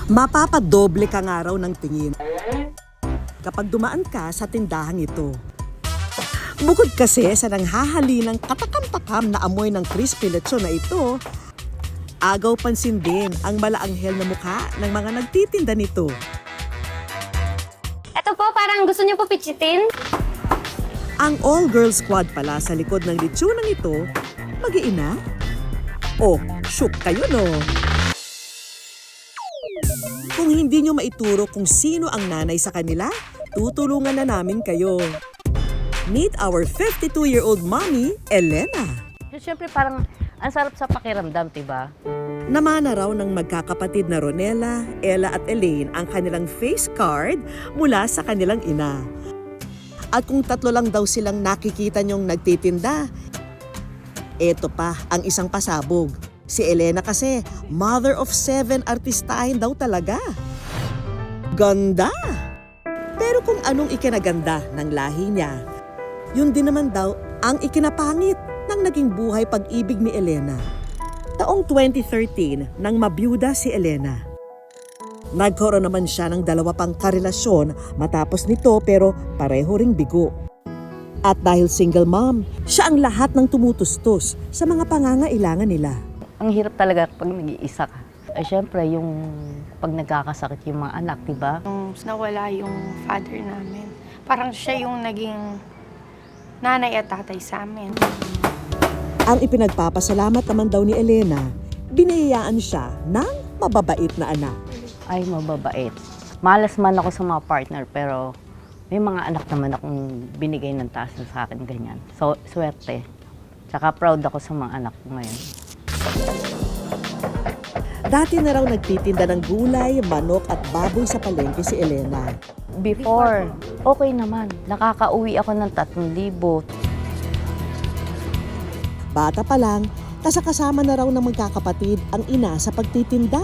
Mapapadoble ka nga raw ng tingin kapag dumaan ka sa tindahang ito. Bukod kasi sa nanghahalinang katakam-takam na amoy ng crispy lechon na ito, agaw pansin din ang malaanghel na mukha ng mga nagtitinda nito. Ito po, parang gusto niyo po pichitin? Ang all-girls squad pala sa likod ng lechonang ito, mag-iina? Oh, shook kayo no? Kung hindi nyo maituro kung sino ang nanay sa kanila, tutulungan na namin kayo. Meet our 52-year-old mommy, Elena. Siyempre parang ang sarap sa pakiramdam, diba? Namana raw ng magkakapatid na Ronela, Ella at Elaine ang kanilang face card mula sa kanilang ina. At kung tatlo lang daw silang nakikita nyong nagtitinda, eto pa ang isang pasabog. Si Elena kasi, mother of 7 artistahin daw talaga. Ganda! Pero kung anong ikinaganda ng lahi niya, yun din naman daw ang ikinapangit ng naging buhay pag-ibig ni Elena. Taong 2013 nang mabiyuda si Elena. Nagkaroon naman siya ng 2 pang karelasyon matapos nito pero pareho ring bigo. At dahil single mom, siya ang lahat ng tumutustos sa mga pangangailangan nila. Ang hirap talaga pag nag-iisa ka. Ay syempre yung pag nagkakasakit yung mga anak, diba? Nung nawala yung father namin, parang siya yung naging nanay at tatay sa amin. Ang ipinagpapasalamat naman daw ni Elena, biniyayaan siya ng mababait na anak. Ay, mababait. Malas man ako sa mga partner, pero may mga anak naman akong binigay ng taas na sa akin, ganyan. So, swerte. Tsaka proud ako sa mga anak ko ngayon. Dati na raw nagtitinda ng gulay, manok at baboy sa palengke si Elena. Before, okay naman. Nakakauwi ako ng 3,000. Bata pa lang, kasakasama na raw ng magkakapatid ang ina sa pagtitinda.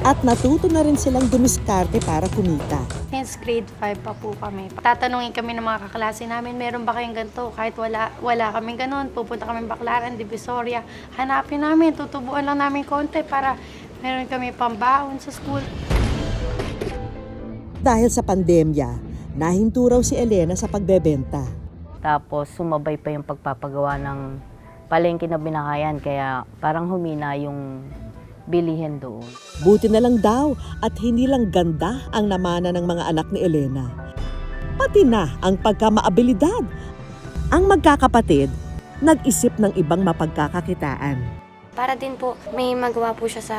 At natuto na rin silang dumiskarte para kumita. Since grade 5 pa po kami, tatanungin kami ng mga kaklase namin, meron ba kayong ganito? Kahit wala kaming ganon, pupunta kami Baclaran, Divisoria, hanapin namin, tutubuan lang namin konti para meron kami pambaon sa school. Dahil sa pandemya, nahinto raw si Elena sa pagbebenta. Tapos sumabay pa yung pagpapagawa ng palengke na binakayan, kaya parang humina yung bilihin doon. Buti na lang daw at hindi lang ganda ang namana ng mga anak ni Elena. Pati na ang pagkamaabilidad. Ang magkakapatid, nag-isip ng ibang mapagkakakitaan. Para din po, may magawa po siya sa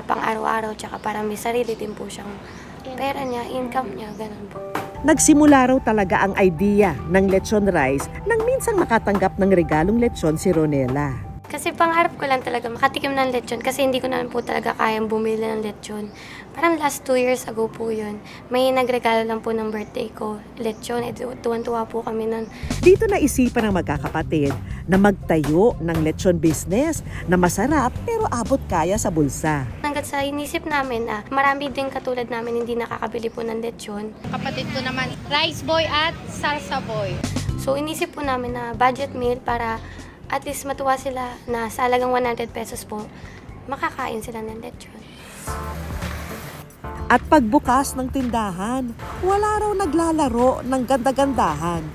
pang-araw-araw, tsaka para may sarili din po siyang pera niya, income niya, ganun po. Nagsimula raw talaga ang idea ng lechon rice nang minsang makatanggap ng regalong lechon si Ronela. Kasi pangarap ko lang talaga makatikim ng lechon kasi hindi ko naman po talaga kayang bumili ng lechon. Parang last 2 years ago po yun. May nagregalo lang po ng birthday ko, lechon. Tuwan-tuwa po kami nun. Dito naisipan ng magkakapatid na magtayo ng lechon business na masarap pero abot kaya sa bulsa. Hanggat sa inisip namin, marami din katulad namin hindi nakakabili po ng lechon. Kapatid ko naman, rice boy at salsa boy. So inisip po namin na budget meal para at least matuwa sila na sa halagang 100 pesos po, makakain sila ng lechon. At pagbukas ng tindahan, wala raw naglalaro ng ganda-gandahan.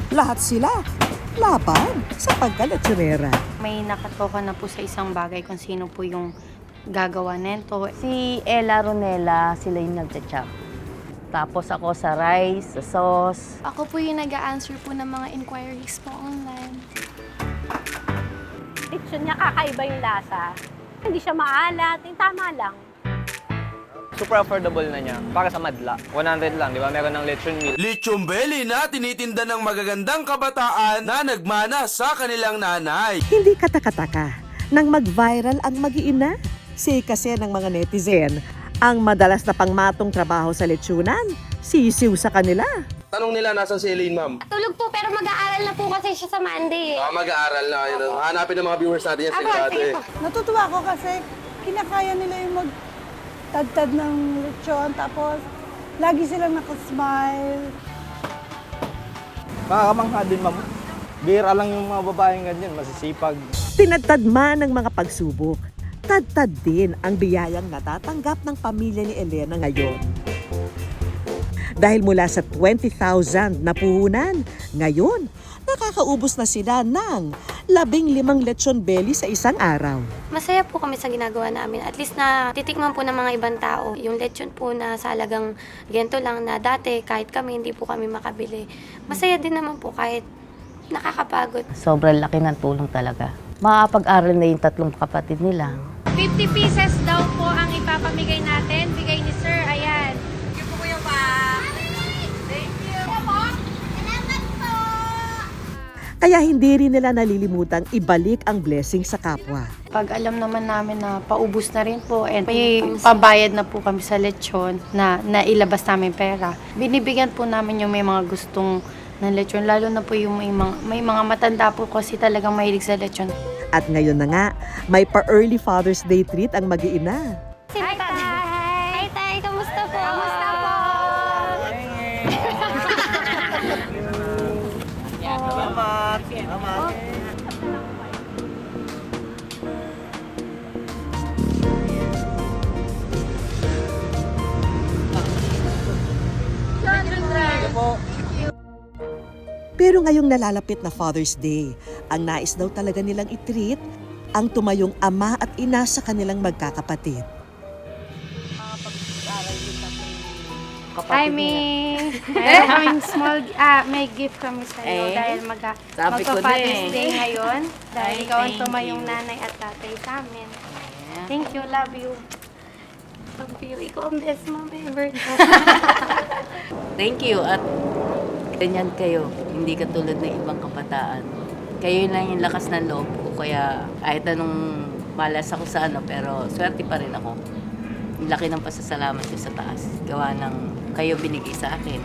Lahat sila laban sa pagkalechonera. May nakatoka na po sa isang bagay kung sino po yung gagawa nito. Si Ella, Ronela, sila yung nagtsa-chop. Tapos ako sa rice, sa sauce. Ako po yung nag-a-answer po ng mga inquiries po online. Lechon niya kakaiba yung lasa. Hindi siya maalat, yung tama lang. Super affordable na niya. Para sa madla. 100 lang, di ba? Meron ng lechon meal. Lechon belly na tinitinda ng magagandang kabataan na nagmana sa kanilang nanay. Hindi katakataka nang mag-viral ang mag-iina. Say kasi ng mga netizen, ang madalas na pangmatong trabaho sa lechonan, sisiw sa kanila. Tanong nila, nasan si Elaine, ma'am? Tulog po pero mag-aaral na po kasi siya sa Monday. Mag-aaral na. Hanapin ng mga viewers natin yan sila dati. Natutuwa ako kasi kinakaya nila yung magtadtad ng lechon, tapos lagi silang nakasmile. Makakamangha din, ma'am. Bira lang yung mga babaeng ganyan, masisipag. Tinadtad man ng mga pagsubok, Tad-tad din ang biyayang natatanggap ng pamilya ni Elena ngayon. Dahil mula sa 20,000 na puhunan, ngayon, nakakaubos na sila ng 15 lechon belly sa isang araw. Masaya po kami sa ginagawa namin. At least na titikman po ng mga ibang tao. Yung lechon po na sa halagang gento lang na dati kahit kami hindi po kami makabili. Masaya din naman po kahit nakakapagod. Sobrang laki ng tulong talaga. Makakapag-aral na yung 3 kapatid nila. 50 pieces daw po ang ipapamigay natin. Bigay ni Sir, ayan. Kaya hindi rin nila nalilimutang ibalik ang blessing sa kapwa. Pag alam naman namin na paubos na rin po and may pambayad na po kami sa lechon na nailabas namin pera, binibigyan po namin yung may mga gustong ng lechon, lalo na po yung may mga matanda po kasi talagang mahilig sa lechon. At ngayon na nga, may pa-early Father's Day treat ang mag-iina. Hi, Tay! Hi, Tay! Kamusta po? Kamusta po? Pero ngayong nalalapit na Father's Day, ang nais daw talaga nilang i-treat ang tumayong ama at ina sa kanilang magkakapatid. Hi, May! Meron kaming may gift kami sa'yo dahil magpa-Father's Day ngayon. Dahil ikaw ang tumayong nanay at tatay sa amin. Thank you, love you. Love you. Ikaw ang best mom ever. Thank you at ganyan kayo, hindi katulad ng ibang kabataan. Kayo lang yung lakas ng loob ko, kaya kahit anong malas ako sa pero swerte pa rin ako. Ang laki ng pasasalamat ko sa taas, gawa ng kayo binigay sa akin.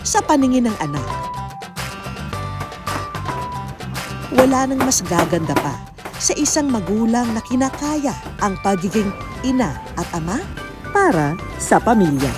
Sa paningin ng anak, wala nang mas gaganda pa sa isang magulang na kinakaya ang pagiging ina at ama para sa pamilya.